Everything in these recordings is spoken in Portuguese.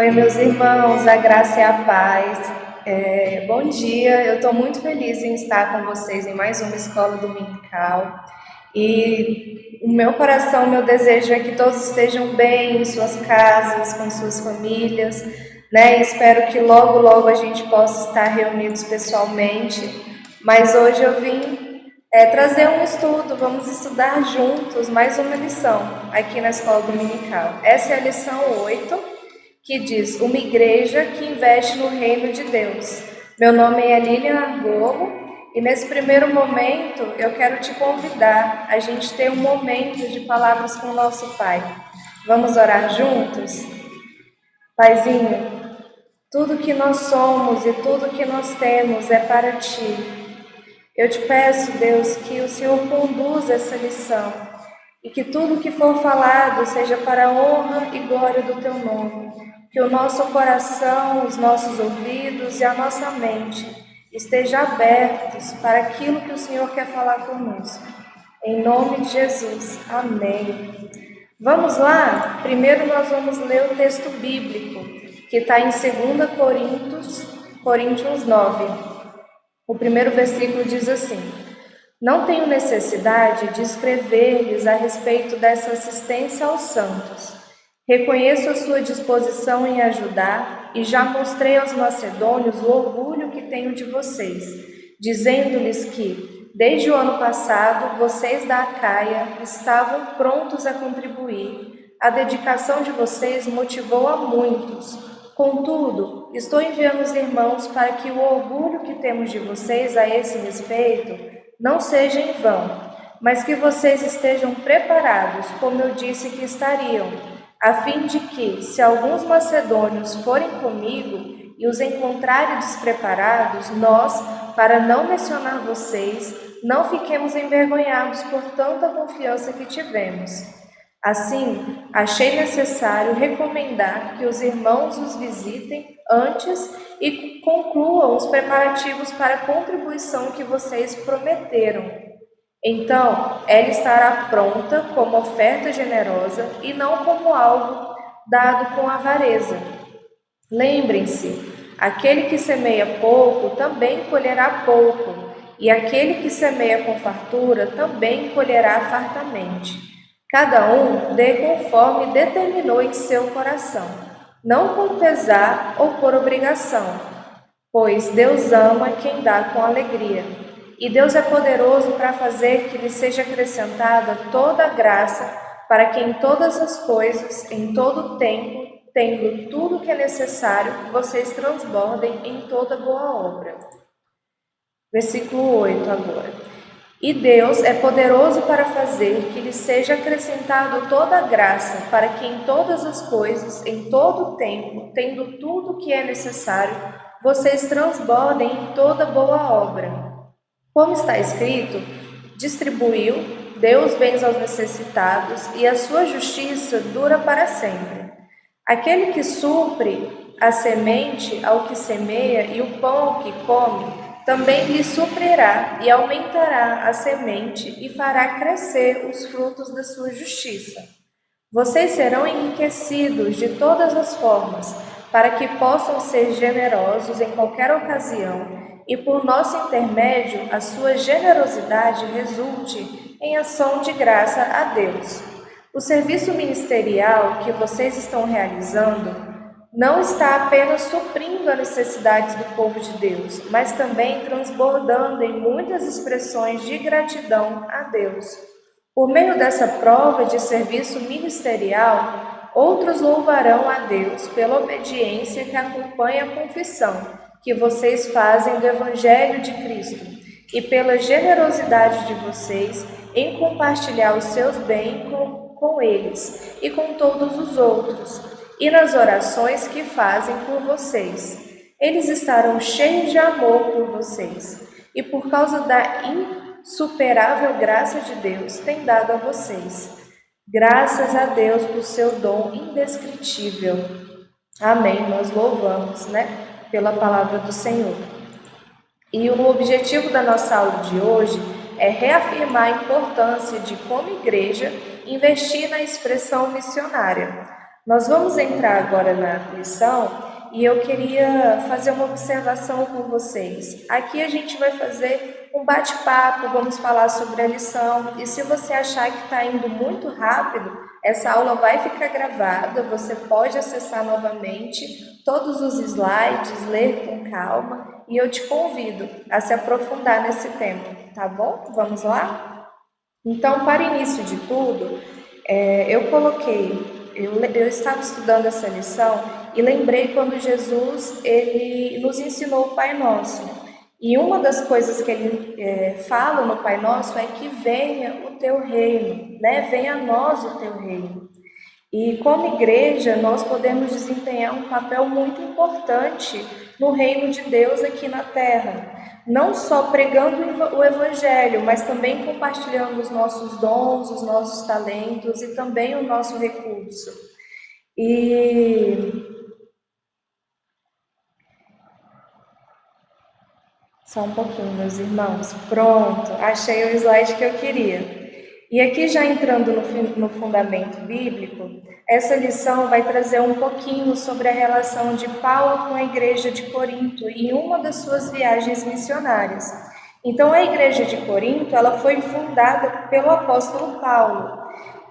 Oi, meus irmãos, a graça e a paz. Bom dia, eu estou muito feliz em estar com vocês em mais uma escola dominical. E o meu coração, meu desejo é que todos estejam bem em suas casas, com suas famílias, né? E espero que logo, logo a gente possa estar reunidos pessoalmente. Mas hoje eu vim trazer um estudo, vamos estudar juntos mais uma lição aqui na escola dominical. Essa é a lição 8, que diz: uma igreja que investe no reino de Deus. Meu nome é Lilian Argolo e nesse primeiro momento eu quero te convidar a gente ter um momento de palavras com o nosso Pai. Vamos orar juntos? Paizinho, tudo que nós somos e tudo que nós temos é para Ti. Eu te peço, Deus, que o Senhor conduza essa lição e que tudo que for falado seja para a honra e glória do Teu nome. Que o nosso coração, os nossos ouvidos e a nossa mente estejam abertos para aquilo que o Senhor quer falar conosco. Em nome de Jesus. Amém. Vamos lá? Primeiro nós vamos ler o texto bíblico, que está em 2 Coríntios 9. O primeiro versículo diz assim: não tenho necessidade de escrever-lhes a respeito dessa assistência aos santos. Reconheço a sua disposição em ajudar e já mostrei aos macedônios o orgulho que tenho de vocês, dizendo-lhes que, desde o ano passado, vocês da Acaia estavam prontos a contribuir. A dedicação de vocês motivou a muitos. Contudo, estou enviando os irmãos para que o orgulho que temos de vocês a esse respeito não seja em vão, mas que vocês estejam preparados, como eu disse que estariam, a fim de que, se alguns macedônios forem comigo e os encontrarem despreparados, nós, para não mencionar vocês, não fiquemos envergonhados por tanta confiança que tivemos. Assim, achei necessário recomendar que os irmãos os visitem antes e concluam os preparativos para a contribuição que vocês prometeram. Então, ela estará pronta como oferta generosa e não como algo dado com avareza. Lembrem-se, aquele que semeia pouco também colherá pouco, e aquele que semeia com fartura também colherá fartamente. Cada um dê conforme determinou em seu coração, não com pesar ou por obrigação, pois Deus ama quem dá com alegria. E Deus é poderoso para fazer que lhe seja acrescentada toda a graça, para que em todas as coisas, em todo o tempo, tendo tudo o que é necessário, vocês transbordem em toda boa obra. Versículo 8 agora. E Deus é poderoso para fazer que lhe seja acrescentado toda a graça, para que em todas as coisas, em todo o tempo, tendo tudo o que é necessário, vocês transbordem em toda boa obra. Como está escrito, distribuiu, deu os bens aos necessitados, e a sua justiça dura para sempre. Aquele que supre a semente ao que semeia e o pão ao que come, também lhe suprirá e aumentará a semente e fará crescer os frutos da sua justiça. Vocês serão enriquecidos de todas as formas, para que possam ser generosos em qualquer ocasião, e por nosso intermédio a sua generosidade resulte em ação de graça a Deus. O serviço ministerial que vocês estão realizando não está apenas suprindo as necessidades do povo de Deus, mas também transbordando em muitas expressões de gratidão a Deus. Por meio dessa prova de serviço ministerial, outros louvarão a Deus pela obediência que acompanha a confissão que vocês fazem do Evangelho de Cristo e pela generosidade de vocês em compartilhar os seus bens com eles e com todos os outros, e nas orações que fazem por vocês. Eles estarão cheios de amor por vocês, e por causa da insuperável graça de Deus tem dado a vocês. Graças a Deus por seu dom indescritível. Amém. Nós louvamos, pela palavra do Senhor. E o objetivo da nossa aula de hoje é reafirmar a importância de, como igreja, investir na expressão missionária. Nós vamos entrar agora na lição e eu queria fazer uma observação com vocês. Aqui a gente vai fazer um bate-papo, vamos falar sobre a lição. E se você achar que está indo muito rápido, essa aula vai ficar gravada, você pode acessar novamente todos os slides, ler com calma. E eu te convido a se aprofundar nesse tema, tá bom? Vamos lá? Então, para início de tudo, eu estava estudando essa lição e lembrei quando Jesus ele nos ensinou o Pai Nosso. E uma das coisas que ele fala no Pai Nosso é que venha o teu reino, né? Venha a nós o teu reino. E como igreja, nós podemos desempenhar um papel muito importante no reino de Deus aqui na terra. Não só pregando o evangelho, mas também compartilhando os nossos dons, os nossos talentos e também o nosso recurso. E só um pouquinho, meus irmãos. Pronto, achei o slide que eu queria. E aqui, já entrando no fundamento bíblico, essa lição vai trazer um pouquinho sobre a relação de Paulo com a igreja de Corinto em uma das suas viagens missionárias. Então, a igreja de Corinto, ela foi fundada pelo apóstolo Paulo.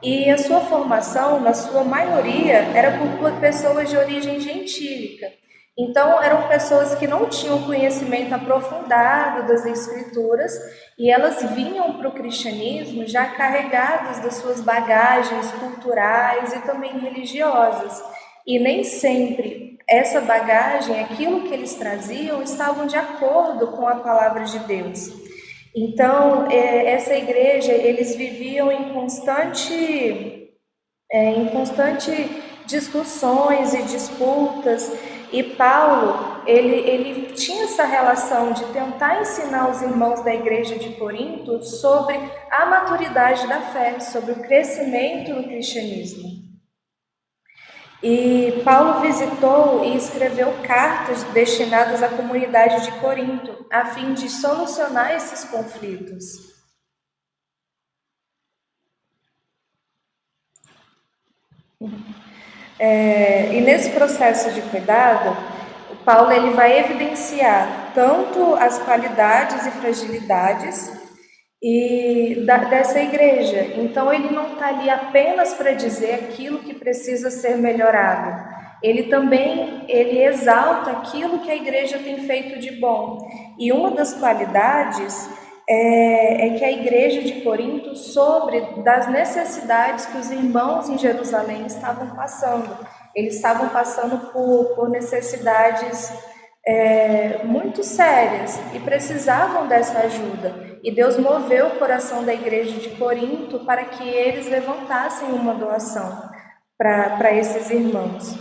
E a sua formação, na sua maioria, era por pessoas de origem gentílica. Então, eram pessoas que não tinham conhecimento aprofundado das Escrituras e elas vinham para o cristianismo já carregadas das suas bagagens culturais e também religiosas. E nem sempre essa bagagem, aquilo que eles traziam, estavam de acordo com a palavra de Deus. Então, essa igreja, eles viviam em constante discussões e disputas, e Paulo, ele tinha essa relação de tentar ensinar os irmãos da igreja de Corinto sobre a maturidade da fé, sobre o crescimento no cristianismo. E Paulo visitou e escreveu cartas destinadas à comunidade de Corinto, a fim de solucionar esses conflitos. E nesse processo de cuidado, o Paulo ele vai evidenciar tanto as qualidades e fragilidades dessa igreja. Então ele não está ali apenas para dizer aquilo que precisa ser melhorado. Ele exalta aquilo que a igreja tem feito de bom. E uma das qualidades é que a igreja de Corinto sobre das necessidades que os irmãos em Jerusalém estavam passando. Eles estavam passando por necessidades muito sérias e precisavam dessa ajuda. E Deus moveu o coração da igreja de Corinto para que eles levantassem uma doação para esses irmãos.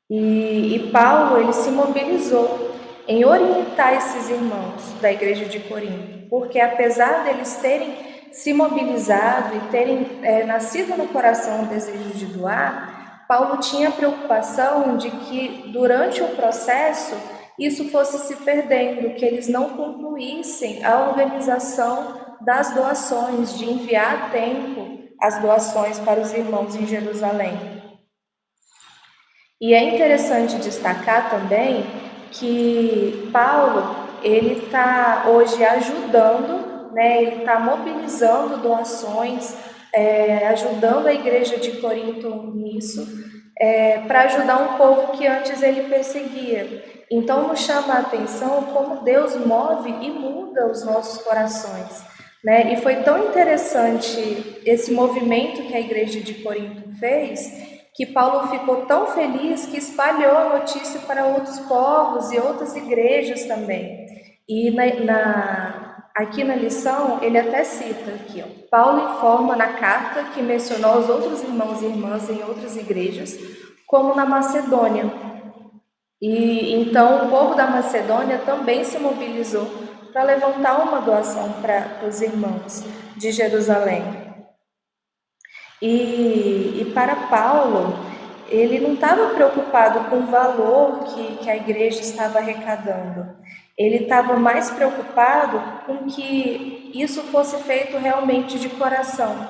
E Paulo ele se mobilizou em orientar esses irmãos da igreja de Corinto, porque apesar deles terem se mobilizado e terem nascido no coração o desejo de doar, Paulo tinha a preocupação de que durante o processo isso fosse se perdendo, que eles não concluíssem a organização das doações, de enviar a tempo as doações para os irmãos em Jerusalém. E é interessante destacar também que Paulo, ele está hoje ajudando, né, ele está mobilizando doações, ajudando a igreja de Corinto nisso, para ajudar um povo que antes ele perseguia. Então nos chama a atenção como Deus move e muda os nossos corações, né? E foi tão interessante esse movimento que a igreja de Corinto fez, que Paulo ficou tão feliz que espalhou a notícia para outros povos e outras igrejas também. E aqui na lição, ele até cita aqui, ó, Paulo informa na carta que mencionou os outros irmãos e irmãs em outras igrejas, como na Macedônia. E então o povo da Macedônia também se mobilizou para levantar uma doação para os irmãos de Jerusalém. E para Paulo, ele não estava preocupado com o valor que a igreja estava arrecadando. Ele estava mais preocupado com que isso fosse feito realmente de coração.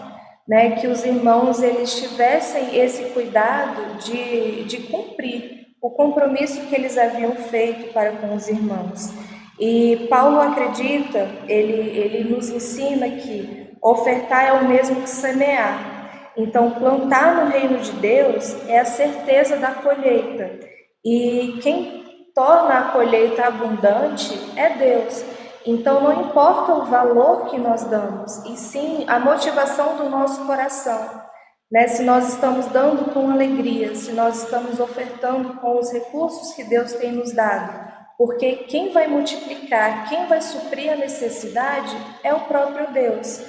né, que os irmãos eles tivessem esse cuidado de cumprir o compromisso que eles haviam feito para com os irmãos. E Paulo acredita, ele nos ensina que ofertar é o mesmo que semear. Então, plantar no reino de Deus é a certeza da colheita. E quem torna a colheita abundante é Deus. Então, não importa o valor que nós damos, e sim a motivação do nosso coração, né? Se nós estamos dando com alegria, se nós estamos ofertando com os recursos que Deus tem nos dado, porque quem vai multiplicar, quem vai suprir a necessidade é o próprio Deus.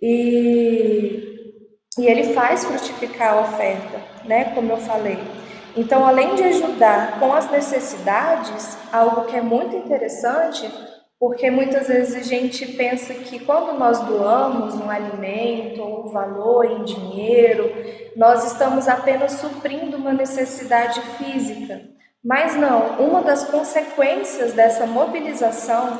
E ele faz frutificar a oferta, né? Como eu falei. Então, além de ajudar com as necessidades, algo que é muito interessante, porque muitas vezes a gente pensa que quando nós doamos um alimento ou um valor em dinheiro, nós estamos apenas suprindo uma necessidade física. Mas não, uma das consequências dessa mobilização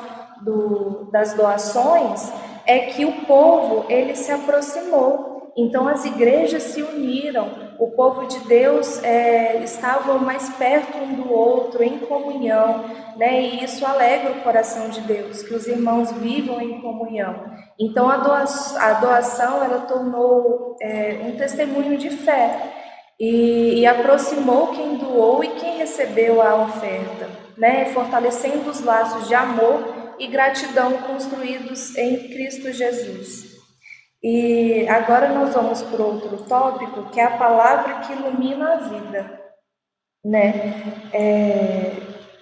das doações é que o povo ele se aproximou. Então as igrejas se uniram, o povo de Deus estava mais perto um do outro, em comunhão, né? E isso alegra o coração de Deus, que os irmãos vivam em comunhão. Então a doação ela tornou um testemunho de fé e aproximou quem doou e quem recebeu a oferta, né? Fortalecendo os laços de amor e gratidão construídos em Cristo Jesus. E agora nós vamos para outro tópico, que é a palavra que ilumina a vida, né?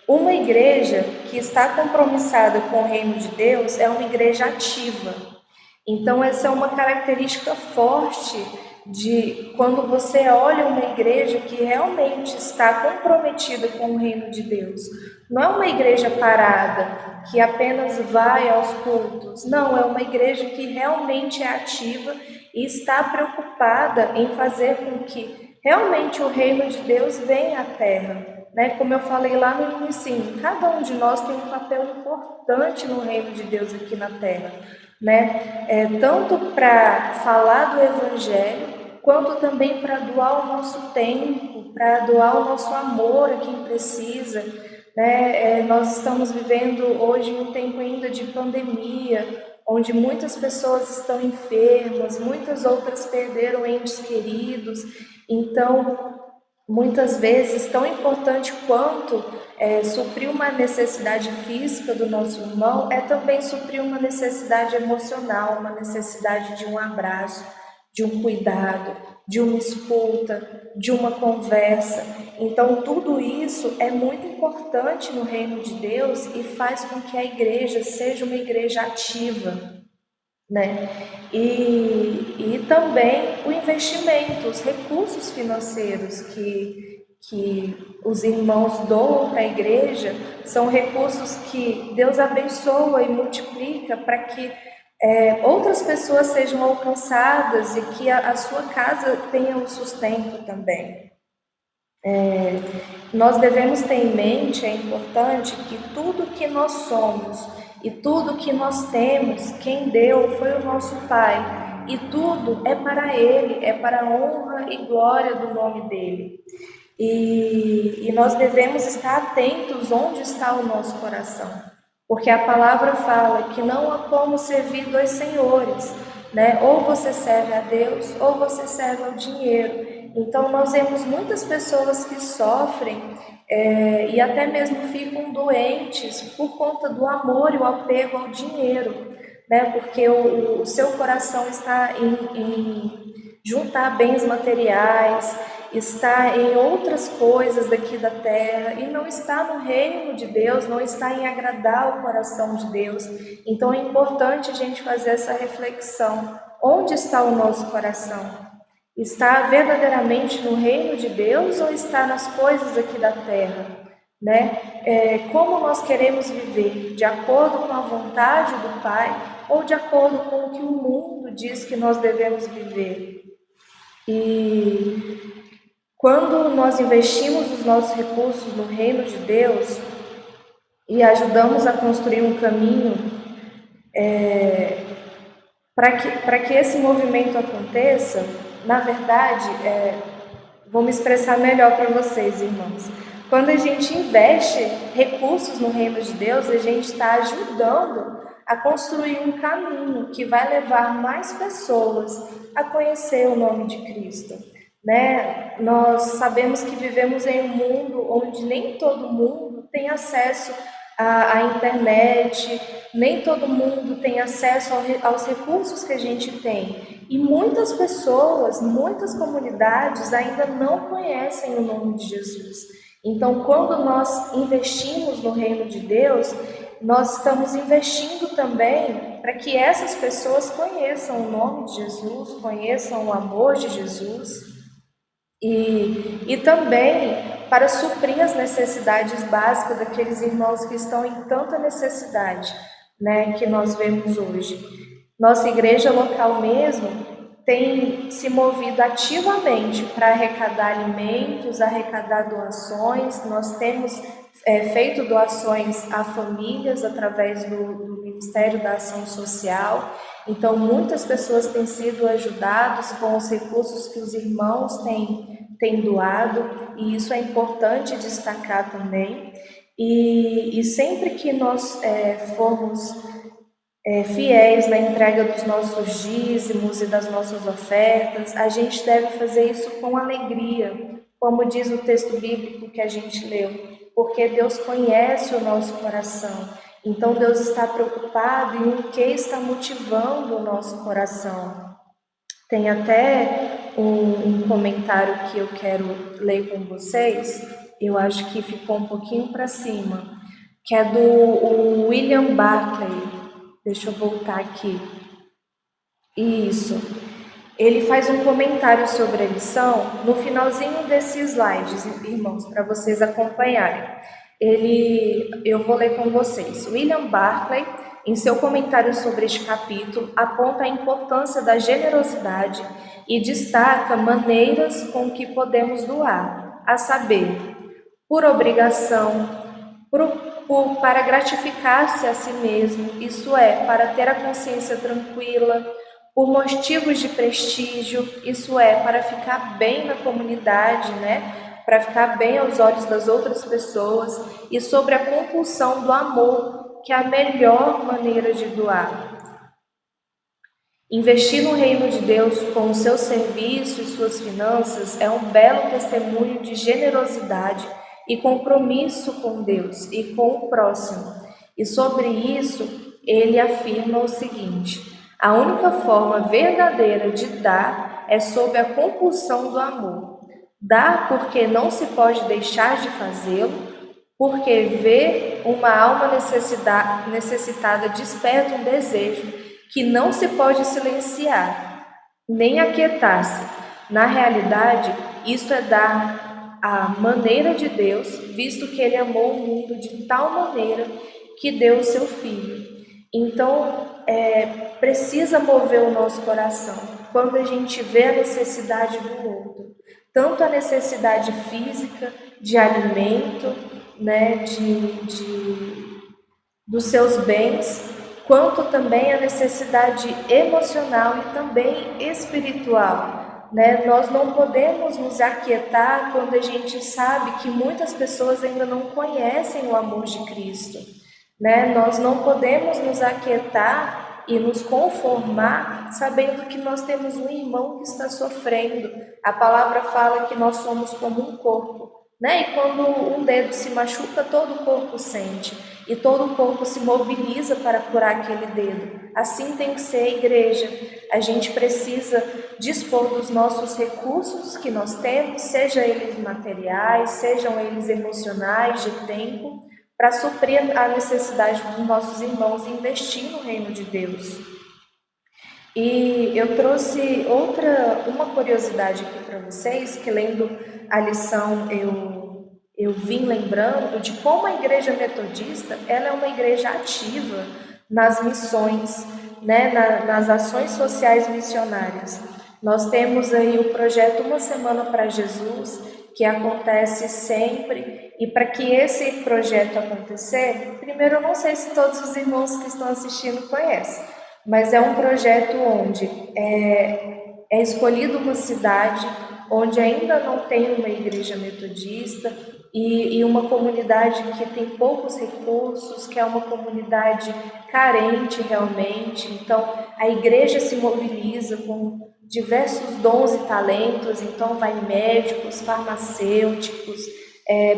Uma igreja que está compromissada com o reino de Deus é uma igreja ativa. Então, essa é uma característica forte de quando você olha uma igreja que realmente está comprometida com o reino de Deus. Não é uma igreja parada, que apenas vai aos cultos. Não, é uma igreja que realmente é ativa e está preocupada em fazer com que realmente o reino de Deus venha à terra. Né? Como eu falei lá no início, cada um de nós tem um papel importante no reino de Deus aqui na terra. Né? Tanto para falar do Evangelho, quanto também para doar o nosso tempo, para doar o nosso amor a quem precisa. Né? Nós estamos vivendo hoje um tempo ainda de pandemia, onde muitas pessoas estão enfermas, muitas outras perderam entes queridos. Então, muitas vezes, tão importante quanto suprir uma necessidade física do nosso irmão, é também suprir uma necessidade emocional, uma necessidade de um abraço, de um cuidado, de uma escuta, de uma conversa. Então, tudo isso é muito importante no reino de Deus e faz com que a igreja seja uma igreja ativa, né? E também o investimento, os recursos financeiros que os irmãos doam para a igreja são recursos que Deus abençoa e multiplica para que outras pessoas sejam alcançadas e que a sua casa tenha o sustento também. Nós devemos ter em mente, é importante, que tudo que nós somos e tudo que nós temos, quem deu foi o nosso Pai, e tudo é para Ele, é para a honra e glória do nome dEle. E nós devemos estar atentos onde está o nosso coração, porque a palavra fala que não há como servir dois senhores, né? Ou você serve a Deus ou você serve ao dinheiro. Então nós vemos muitas pessoas que sofrem e até mesmo ficam doentes por conta do amor e o apego ao dinheiro, né? Porque o seu coração está em juntar bens materiais, está em outras coisas daqui da terra e não está no reino de Deus, não está em agradar o coração de Deus. Então é importante a gente fazer essa reflexão. Onde está o nosso coração? Está verdadeiramente no reino de Deus ou está nas coisas aqui da terra? Né? Como nós queremos viver? De acordo com a vontade do Pai ou de acordo com o que o mundo diz que nós devemos viver? E quando nós investimos os nossos recursos no reino de Deus e ajudamos a construir um caminho Para que esse movimento aconteça, na verdade, vou me expressar melhor para vocês, irmãos. Quando a gente investe recursos no reino de Deus, a gente está ajudando a construir um caminho que vai levar mais pessoas a conhecer o nome de Cristo, né? Nós sabemos que vivemos em um mundo onde nem todo mundo tem acesso à internet, nem todo mundo tem acesso aos recursos que a gente tem. E muitas pessoas, muitas comunidades ainda não conhecem o nome de Jesus. Então, quando nós investimos no reino de Deus, nós estamos investindo também para que essas pessoas conheçam o nome de Jesus, conheçam o amor de Jesus e também para suprir as necessidades básicas daqueles irmãos que estão em tanta necessidade, né, que nós vemos hoje. Nossa igreja local mesmo tem se movido ativamente para arrecadar alimentos, arrecadar doações. Nós temos feito doações a famílias através do Ministério da Ação Social. Então, muitas pessoas têm sido ajudadas com os recursos que os irmãos têm doado, e isso é importante destacar também. E sempre que nós formos fiéis na entrega dos nossos dízimos e das nossas ofertas, a gente deve fazer isso com alegria, como diz o texto bíblico que a gente leu, porque Deus conhece o nosso coração. Então Deus está preocupado em o que está motivando o nosso coração. Tem até um comentário que eu quero ler com vocês, eu acho que ficou um pouquinho para cima, que é do William Barclay. Deixa eu voltar aqui. Isso. Ele faz um comentário sobre a lição no finalzinho desses slides, irmãos, para vocês acompanharem. Eu vou ler com vocês. William Barclay, em seu comentário sobre este capítulo, aponta a importância da generosidade e destaca maneiras com que podemos doar, a saber, por obrigação, para gratificar-se a si mesmo, isso é, para ter a consciência tranquila, por motivos de prestígio, isso é, para ficar bem na comunidade, né? Para ficar bem aos olhos das outras pessoas, e sobre a compulsão do amor, que é a melhor maneira de doar. Investir no reino de Deus com o seu serviço e suas finanças é um belo testemunho de generosidade e compromisso com Deus e com o próximo. E sobre isso, ele afirma o seguinte: a única forma verdadeira de dar é sob a compulsão do amor. Dá porque não se pode deixar de fazê-lo, porque ver uma alma necessitada desperta um desejo que não se pode silenciar, nem aquietar-se. Na realidade, isso é dar a maneira de Deus, visto que Ele amou o mundo de tal maneira que deu o seu Filho. Então, precisa mover o nosso coração quando a gente vê a necessidade do outro, tanto a necessidade física, de alimento, né, dos seus bens, quanto também a necessidade emocional e também espiritual, né? Nós não podemos nos aquietar quando a gente sabe que muitas pessoas ainda não conhecem o amor de Cristo, né? Nós não podemos nos aquietar e nos conformar sabendo que nós temos um irmão que está sofrendo. A palavra fala que nós somos como um corpo, né? E quando um dedo se machuca, todo o corpo sente, e todo o corpo se mobiliza para curar aquele dedo. Assim tem que ser a igreja. A gente precisa dispor dos nossos recursos que nós temos, seja eles materiais, sejam eles emocionais, de tempo, para suprir a necessidade dos nossos irmãos e investir no reino de Deus. E eu trouxe uma curiosidade aqui para vocês, que lendo a lição eu vim lembrando de como a igreja metodista ela é uma igreja ativa nas missões, né, nas ações sociais missionárias. Nós temos aí o projeto Uma Semana para Jesus, que acontece sempre, e para que esse projeto acontecer, primeiro eu não sei se todos os irmãos que estão assistindo conhecem, mas é um projeto onde é escolhida uma cidade onde ainda não tem uma igreja metodista e uma comunidade que tem poucos recursos, que é uma comunidade carente realmente. Então, a igreja se mobiliza com diversos dons e talentos, então vai médicos, farmacêuticos,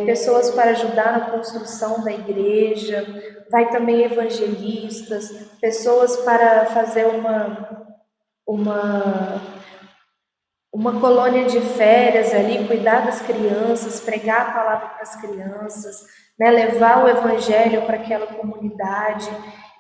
pessoas para ajudar na construção da igreja, vai também evangelistas, pessoas para fazer uma, uma colônia de férias ali, cuidar das crianças, pregar a palavra para as crianças, né, levar o evangelho para aquela comunidade.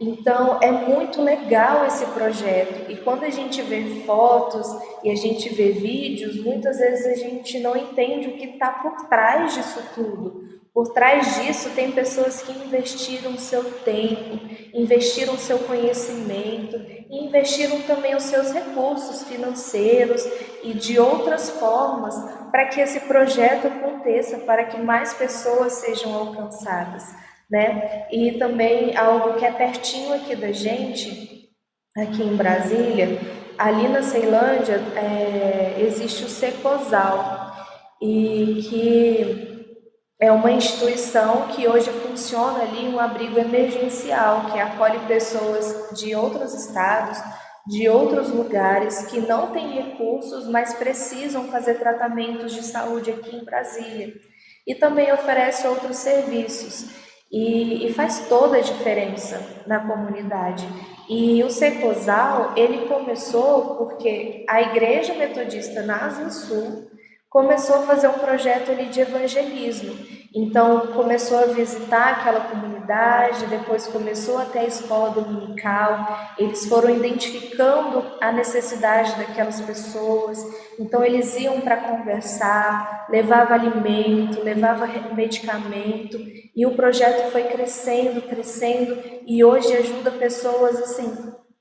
Então, é muito legal esse projeto. E quando a gente vê fotos e a gente vê vídeos, muitas vezes a gente não entende o que está por trás disso tudo. Por trás disso, tem pessoas que investiram seu tempo, investiram seu conhecimento, e investiram também os seus recursos financeiros e de outras formas para que esse projeto aconteça, para que mais pessoas sejam alcançadas, né? E também algo que é pertinho aqui da gente, aqui em Brasília, ali na Ceilândia, existe o Secosal, e que é uma instituição que hoje funciona ali, um abrigo emergencial, que acolhe pessoas de outros estados, de outros lugares, que não têm recursos, mas precisam fazer tratamentos de saúde aqui em Brasília. E também oferece outros serviços. E faz toda a diferença na comunidade. E o Secosal, ele começou porque a Igreja Metodista na Asa Sul começou a fazer um projeto ali de evangelismo. Então, começou a visitar aquela comunidade, depois começou até a escola dominical, eles foram identificando a necessidade daquelas pessoas, então eles iam para conversar, levava alimento, levava medicamento, e o projeto foi crescendo, crescendo, e hoje ajuda pessoas assim,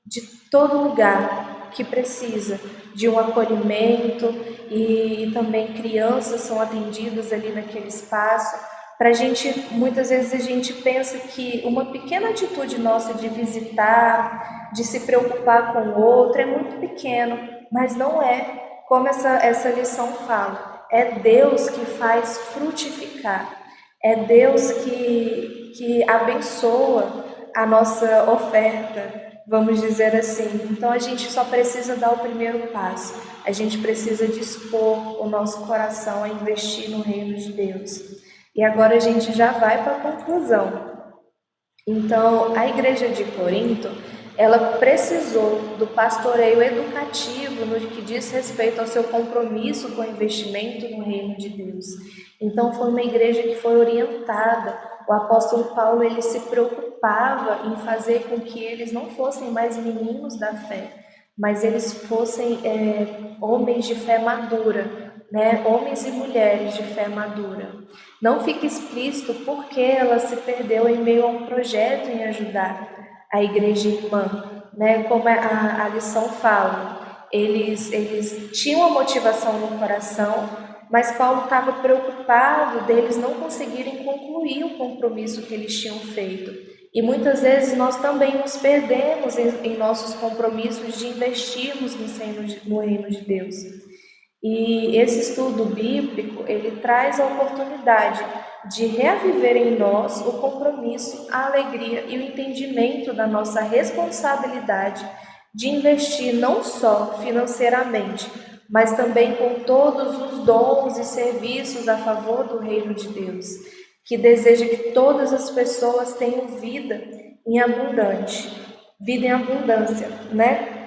de todo lugar que precisa de um acolhimento, e também crianças são atendidas ali naquele espaço. Para a gente, muitas vezes a gente pensa que uma pequena atitude nossa de visitar, de se preocupar com o outro é muito pequeno, mas não é. Como essa lição fala, é Deus que faz frutificar, é Deus que abençoa a nossa oferta, vamos dizer assim. Então a gente só precisa dar o primeiro passo. A gente precisa dispor o nosso coração a investir no reino de Deus. E agora a gente já vai para a conclusão. Então, a igreja de Corinto, ela precisou do pastoreio educativo no que diz respeito ao seu compromisso com o investimento no reino de Deus. Então, foi uma igreja que foi orientada. O apóstolo Paulo, ele se preocupava em fazer com que eles não fossem mais meninos da fé, mas eles fossem homens de fé madura, né? Homens e mulheres de fé madura. Não fica explícito por que ela se perdeu em meio a um projeto em ajudar a igreja irmã, né? Como a lição fala, eles tinham a motivação no coração, mas Paulo estava preocupado deles não conseguirem concluir o compromisso que eles tinham feito. E muitas vezes nós também nos perdemos em nossos compromissos de investirmos no reino de Deus. E esse estudo bíblico, ele traz a oportunidade de reaviver em nós o compromisso, a alegria e o entendimento da nossa responsabilidade de investir não só financeiramente, mas também com todos os dons e serviços a favor do reino de Deus, que deseja que todas as pessoas tenham vida em abundância, né?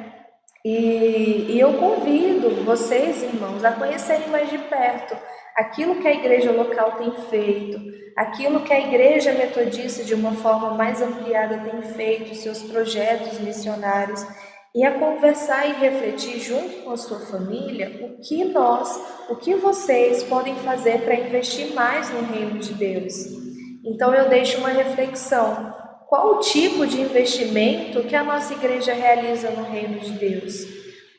E eu convido vocês, irmãos, a conhecerem mais de perto aquilo que a igreja local tem feito, aquilo que a igreja metodista, de uma forma mais ampliada, tem feito, seus projetos missionários, e a conversar e refletir junto com a sua família o que vocês podem fazer para investir mais no reino de Deus. Então eu deixo uma reflexão. Qual o tipo de investimento que a nossa igreja realiza no reino de Deus?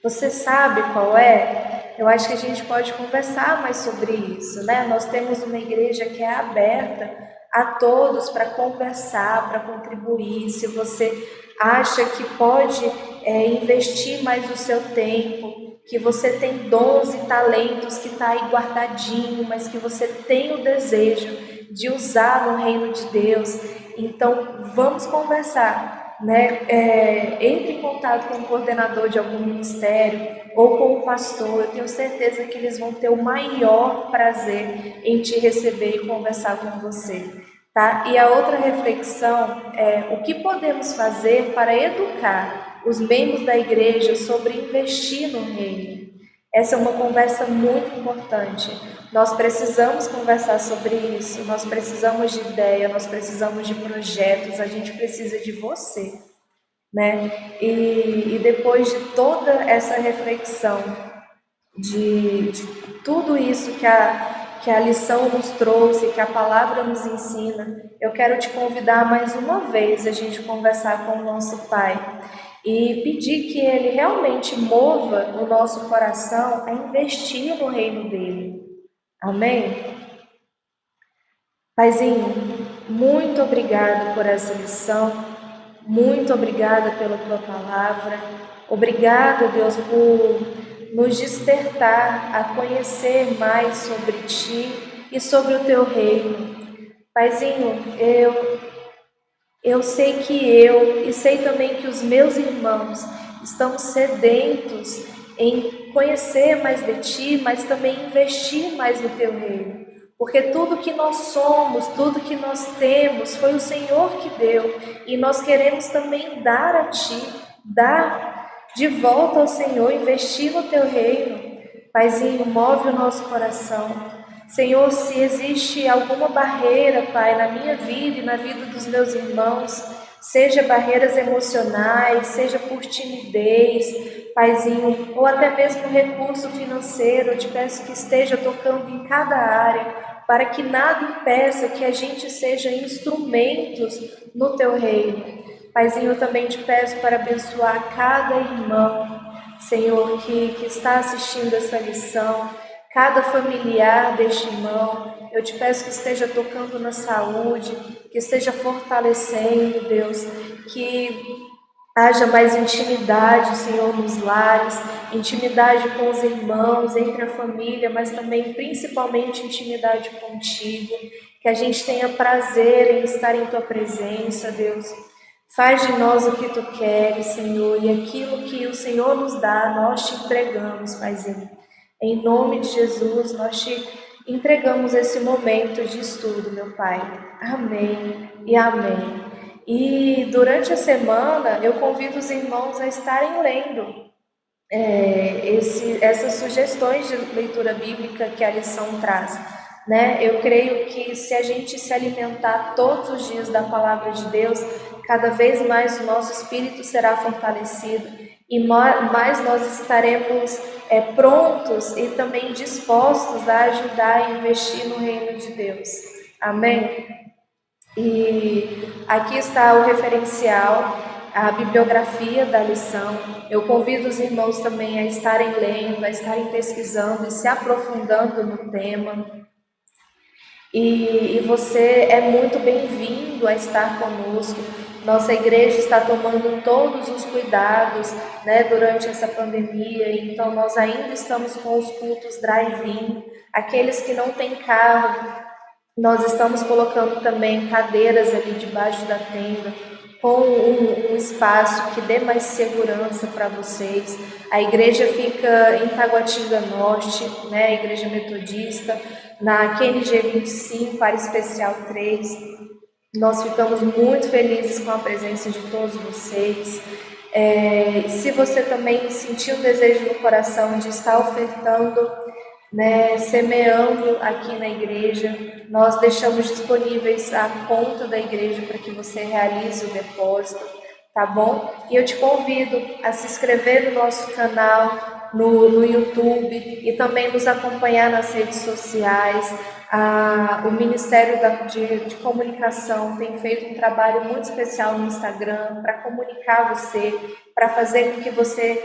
Você sabe qual é? Eu acho que a gente pode conversar mais sobre isso, né? Nós temos uma igreja que é aberta a todos para conversar, para contribuir. Se você acha que pode investir mais o seu tempo, que você tem dons e talentos que está aí guardadinho, mas que você tem o desejo de usar no reino de Deus. Então, vamos conversar, né? Entre em contato com o coordenador de algum ministério ou com o pastor. Eu tenho certeza que eles vão ter o maior prazer em te receber e conversar com você, tá? E a outra reflexão é o que podemos fazer para educar os membros da igreja sobre investir no reino. Essa é uma conversa muito importante. Nós precisamos conversar sobre isso, nós precisamos de ideia, nós precisamos de projetos, a gente precisa de você, né? E depois de toda essa reflexão, de tudo isso que a lição nos trouxe, que a palavra nos ensina, eu quero te convidar mais uma vez a gente conversar com o nosso Pai e pedir que Ele realmente mova o nosso coração a investir no reino dEle. Amém? Paizinho, muito obrigado por essa lição, muito obrigada pela Tua palavra, obrigada, Deus, por nos despertar a conhecer mais sobre Ti e sobre o Teu reino. Paizinho, eu sei que eu e sei também que os meus irmãos estão sedentos em conhecer mais de Ti, mas também investir mais no Teu reino. Porque tudo que nós somos, tudo que nós temos, foi o Senhor que deu. E nós queremos também dar a Ti, dar de volta ao Senhor, investir no Teu reino. Paizinho, move o nosso coração. Senhor, se existe alguma barreira, Pai, na minha vida e na vida dos meus irmãos, seja barreiras emocionais, seja por timidez, Paizinho, ou até mesmo recurso financeiro, eu te peço que esteja tocando em cada área, para que nada impeça que a gente seja instrumentos no Teu reino. Paizinho, eu também te peço para abençoar cada irmão, Senhor, que está assistindo essa lição, cada familiar deste irmão, eu te peço que esteja tocando na saúde, que esteja fortalecendo, Deus, que haja mais intimidade, Senhor, nos lares, intimidade com os irmãos, entre a família, mas também, principalmente, intimidade contigo, que a gente tenha prazer em estar em Tua presença, Deus. Faz de nós o que Tu queres, Senhor, e aquilo que o Senhor nos dá, nós te entregamos, Paizinho. Em nome de Jesus, nós te entregamos esse momento de estudo, meu Pai. Amém e amém. E durante a semana, eu convido os irmãos a estarem lendo essas sugestões de leitura bíblica que a lição traz, né? Eu creio que se a gente se alimentar todos os dias da palavra de Deus, cada vez mais o nosso espírito será fortalecido e mais nós estaremos prontos e também dispostos a ajudar a investir no reino de Deus. Amém? E aqui está o referencial, a bibliografia da lição. Eu convido os irmãos também a estarem lendo, a estarem pesquisando e se aprofundando no tema. E você é muito bem-vindo a estar conosco. Nossa igreja está tomando todos os cuidados, né, durante essa pandemia, então nós ainda estamos com os cultos drive-in. Aqueles que não têm carro, nós estamos colocando também cadeiras ali debaixo da tenda, com um espaço que dê mais segurança para vocês. A igreja fica em Taguatinga Norte, né, a igreja metodista, na QNG 25, área especial 3. Nós ficamos muito felizes com a presença de todos vocês. Se você também sentiu um desejo no coração de estar ofertando, né, semeando aqui na igreja, nós deixamos disponíveis a conta da igreja para que você realize o depósito, tá bom? E eu te convido a se inscrever no nosso canal no YouTube e também nos acompanhar nas redes sociais. O Ministério de Comunicação tem feito um trabalho muito especial no Instagram para comunicar você, para fazer com que você,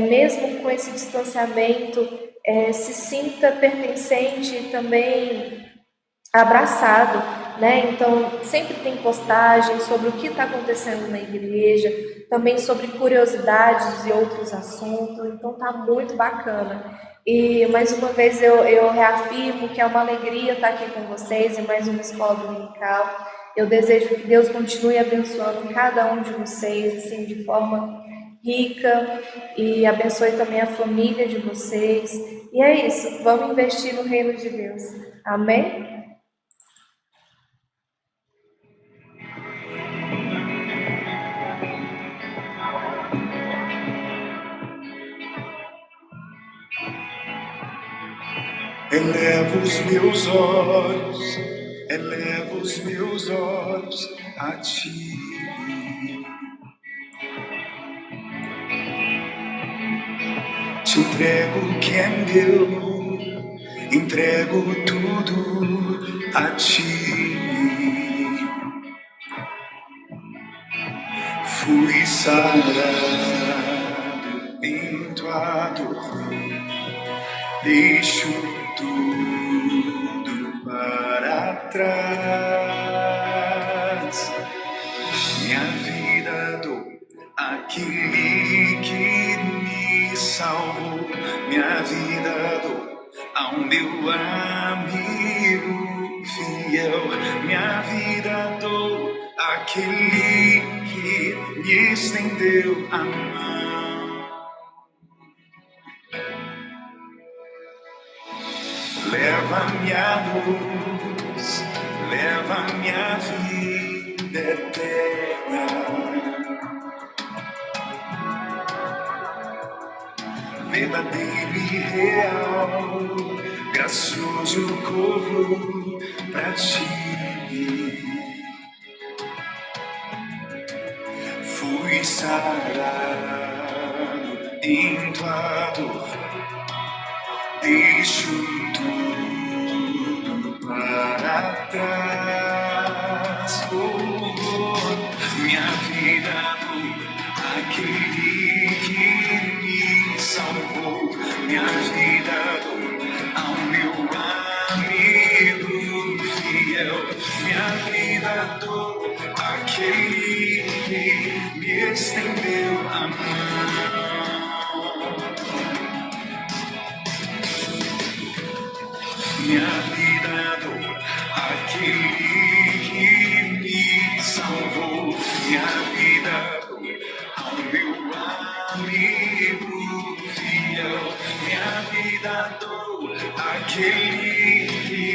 mesmo com esse distanciamento, se sinta pertencente e também abraçado, né? Então, sempre tem postagens sobre o que está acontecendo na igreja, também sobre curiosidades e outros assuntos, então tá muito bacana. E mais uma vez eu reafirmo que é uma alegria estar aqui com vocês em mais uma escola dominical. Eu desejo que Deus continue abençoando cada um de vocês, assim, de forma rica, e abençoe também a família de vocês. E é isso, vamos investir no reino de Deus. Amém? Elevo os meus olhos a ti. Te entrego o que é meu, entrego tudo a ti. Fui sarado em tua dor, deixo tudo para trás. Minha vida dou àquele que me salvou. Minha vida dou ao meu amigo fiel. Minha vida dou àquele que me estendeu a mão. Leva minha luz, leva minha vida eterna. Verdadeiro e real, gracioso corro pra ti. Fui sarado em tua dor, deixo tudo para trás. Minha vida àquele que me salvou. Minha vida ao meu amigo fiel. Minha vida àquele que me estendeu a mão. Minha vida dou àquele que me salvou. Minha vida dou ao meu amigo fiel. Minha vida dou àquele que